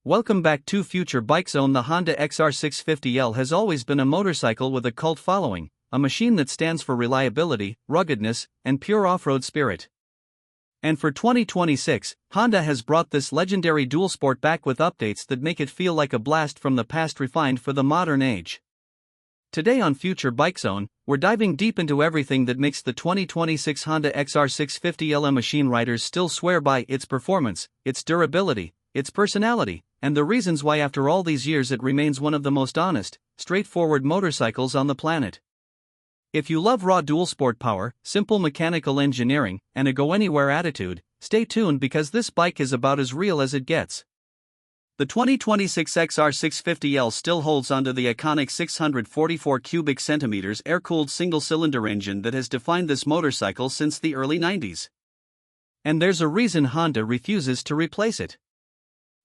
Welcome back to Future Bike Zone. The Honda XR650L has always been a motorcycle with a cult following, a machine that stands for reliability, ruggedness, and pure off-road spirit. And for 2026, Honda has brought this legendary dual sport back with updates that make it feel like a blast from the past refined for the modern age. Today on Future Bike Zone, we're diving deep into everything that makes the 2026 Honda XR650L a machine riders still swear by: its performance, its durability, its personality, and the reasons why after all these years it remains one of the most honest, straightforward motorcycles on the planet. If you love raw dual sport power, simple mechanical engineering, and a go-anywhere attitude, stay tuned because this bike is about as real as it gets. The 2026 XR650L still holds onto the iconic 644 cubic centimeters air-cooled single-cylinder engine that has defined this motorcycle since the early 90s. And there's a reason Honda refuses to replace it.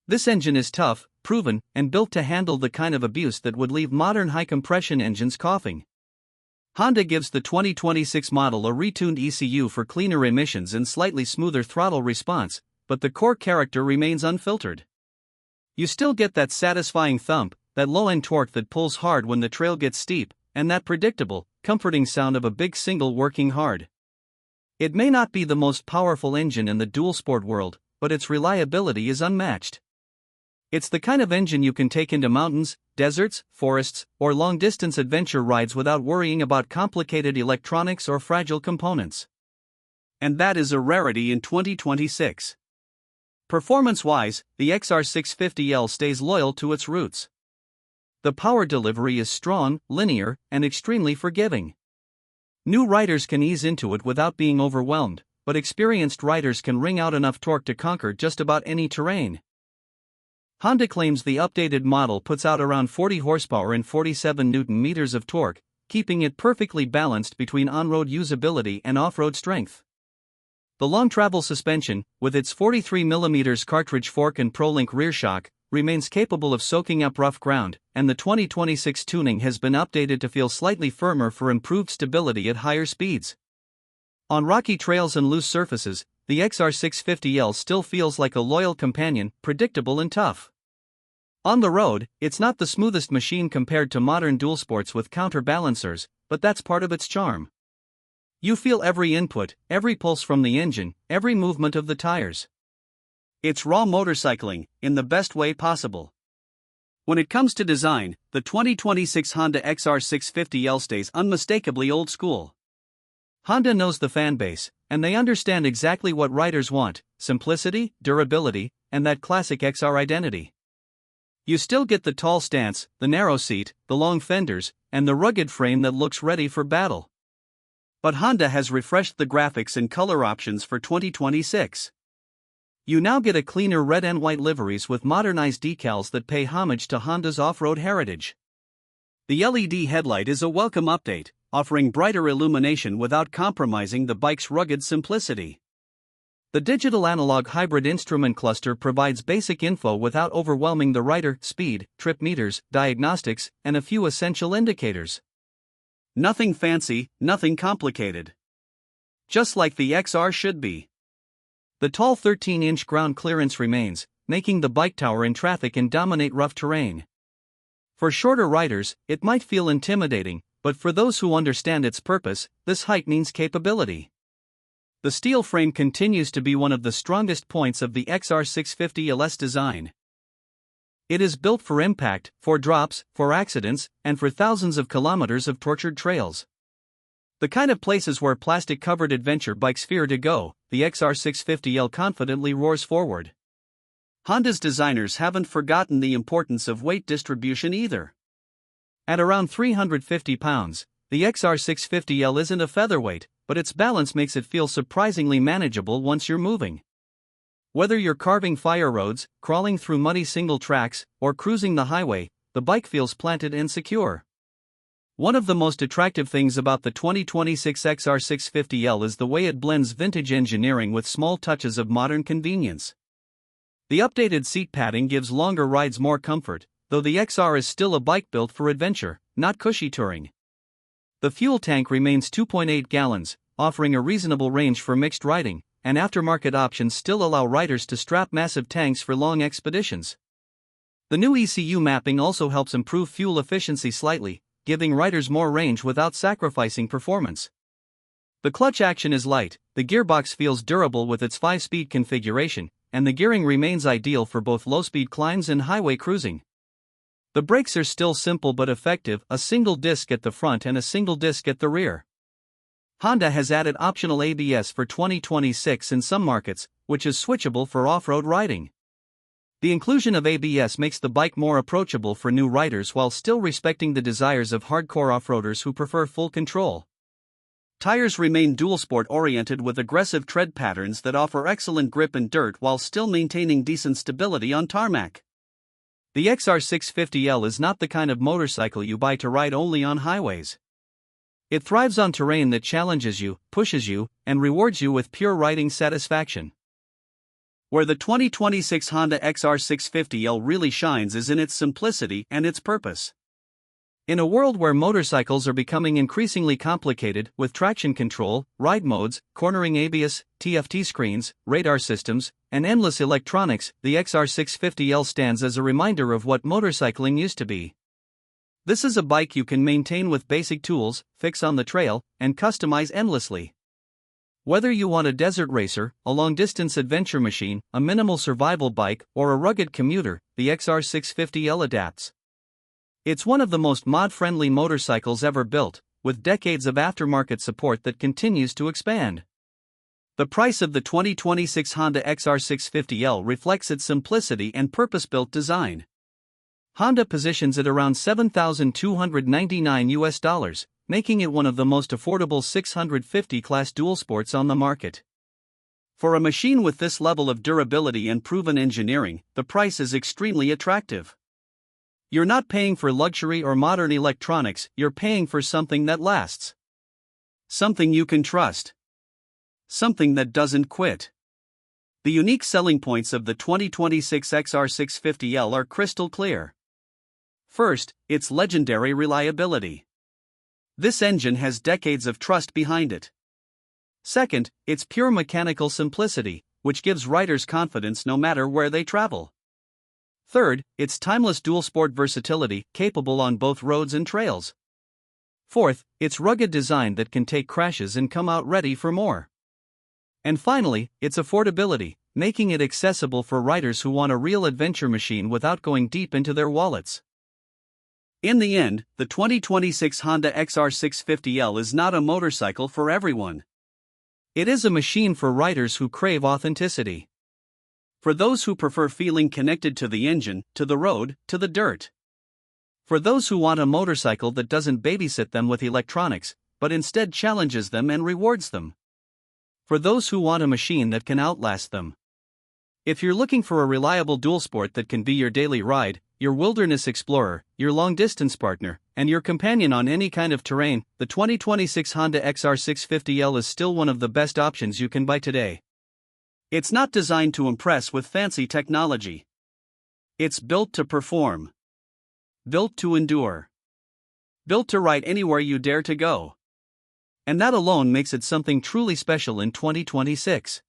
This engine is tough, proven, and built to handle the kind of abuse that would leave modern high-compression engines coughing. Honda gives the 2026 model a retuned ECU for cleaner emissions and slightly smoother throttle response, but the core character remains unfiltered. You still get that satisfying thump, that low-end torque that pulls hard when the trail gets steep, and that predictable, comforting sound of a big single working hard. It may not be the most powerful engine in the dual sport world, but its reliability is unmatched. It's the kind of engine you can take into mountains, deserts, forests, or long-distance adventure rides without worrying about complicated electronics or fragile components. And that is a rarity in 2026. Performance-wise, the XR650L stays loyal to its roots. The power delivery is strong, linear, and extremely forgiving. New riders can ease into it without being overwhelmed, but experienced riders can wring out enough torque to conquer just about any terrain. Honda claims the updated model puts out around 40 horsepower and 47 Nm of torque, keeping it perfectly balanced between on-road usability and off-road strength. The long-travel suspension, with its 43mm cartridge fork and ProLink rear shock, remains capable of soaking up rough ground, and the 2026 tuning has been updated to feel slightly firmer for improved stability at higher speeds. On rocky trails and loose surfaces, the XR650L still feels like a loyal companion, predictable and tough. On the road, it's not the smoothest machine compared to modern dual sports with counterbalancers, but that's part of its charm. You feel every input, every pulse from the engine, every movement of the tires. It's raw motorcycling, in the best way possible. When it comes to design, the 2026 Honda XR650L stays unmistakably old school. Honda knows the fanbase, and they understand exactly what riders want: simplicity, durability, and that classic XR identity. You still get the tall stance, the narrow seat, the long fenders, and the rugged frame that looks ready for battle. But Honda has refreshed the graphics and color options for 2026. You now get a cleaner red and white liveries with modernized decals that pay homage to Honda's off-road heritage. The LED headlight is a welcome update, offering brighter illumination without compromising the bike's rugged simplicity. The digital-analog hybrid instrument cluster provides basic info without overwhelming the rider: speed, trip meters, diagnostics, and a few essential indicators. Nothing fancy, nothing complicated. Just like the XR should be. The tall 13-inch ground clearance remains, making the bike tower in traffic and dominate rough terrain. For shorter riders, it might feel intimidating, but for those who understand its purpose, this height means capability. The steel frame continues to be one of the strongest points of the XR650L's design. It is built for impact, for drops, for accidents, and for thousands of kilometers of tortured trails. The kind of places where plastic-covered adventure bikes fear to go, the XR650L confidently roars forward. Honda's designers haven't forgotten the importance of weight distribution either. At around 350 pounds, the XR650L isn't a featherweight, but its balance makes it feel surprisingly manageable once you're moving. Whether you're carving fire roads, crawling through muddy single tracks, or cruising the highway, the bike feels planted and secure. One of the most attractive things about the 2026 XR650L is the way it blends vintage engineering with small touches of modern convenience. The updated seat padding gives longer rides more comfort, though the XR is still a bike built for adventure, not cushy touring. The fuel tank remains 2.8 gallons, offering a reasonable range for mixed riding, and aftermarket options still allow riders to strap massive tanks for long expeditions. The new ECU mapping also helps improve fuel efficiency slightly, giving riders more range without sacrificing performance. The clutch action is light, the gearbox feels durable with its 5-speed configuration, and the gearing remains ideal for both low-speed climbs and highway cruising. The brakes are still simple but effective, a single disc at the front and a single disc at the rear. Honda has added optional ABS for 2026 in some markets, which is switchable for off-road riding. The inclusion of ABS makes the bike more approachable for new riders while still respecting the desires of hardcore off-roaders who prefer full control. Tires remain dual-sport oriented with aggressive tread patterns that offer excellent grip in dirt while still maintaining decent stability on tarmac. The XR650L is not the kind of motorcycle you buy to ride only on highways. It thrives on terrain that challenges you, pushes you, and rewards you with pure riding satisfaction. Where the 2026 Honda XR650L really shines is in its simplicity and its purpose. In a world where motorcycles are becoming increasingly complicated, with traction control, ride modes, cornering ABS, TFT screens, radar systems, and endless electronics, the XR650L stands as a reminder of what motorcycling used to be. This is a bike you can maintain with basic tools, fix on the trail, and customize endlessly. Whether you want a desert racer, a long-distance adventure machine, a minimal survival bike, or a rugged commuter, the XR650L adapts. It's one of the most mod-friendly motorcycles ever built, with decades of aftermarket support that continues to expand. The price of the 2026 Honda XR650L reflects its simplicity and purpose-built design. Honda positions it around $7,299, making it one of the most affordable 650 class dual sports on the market. For a machine with this level of durability and proven engineering, the price is extremely attractive. You're not paying for luxury or modern electronics, you're paying for something that lasts. Something you can trust. Something that doesn't quit. The unique selling points of the 2026 XR650L are crystal clear. First, its legendary reliability. This engine has decades of trust behind it. Second, its pure mechanical simplicity, which gives riders confidence no matter where they travel. Third, its timeless dual-sport versatility, capable on both roads and trails. Fourth, its rugged design that can take crashes and come out ready for more. And finally, its affordability, making it accessible for riders who want a real adventure machine without going deep into their wallets. In the end, the 2026 Honda XR650L is not a motorcycle for everyone. It is a machine for riders who crave authenticity. For those who prefer feeling connected to the engine, to the road, to the dirt. For those who want a motorcycle that doesn't babysit them with electronics, but instead challenges them and rewards them. For those who want a machine that can outlast them. If you're looking for a reliable dual sport that can be your daily ride, your wilderness explorer, your long-distance partner, and your companion on any kind of terrain, the 2026 Honda XR650L is still one of the best options you can buy today. It's not designed to impress with fancy technology. It's built to perform. Built to endure. Built to ride anywhere you dare to go. And that alone makes it something truly special in 2026.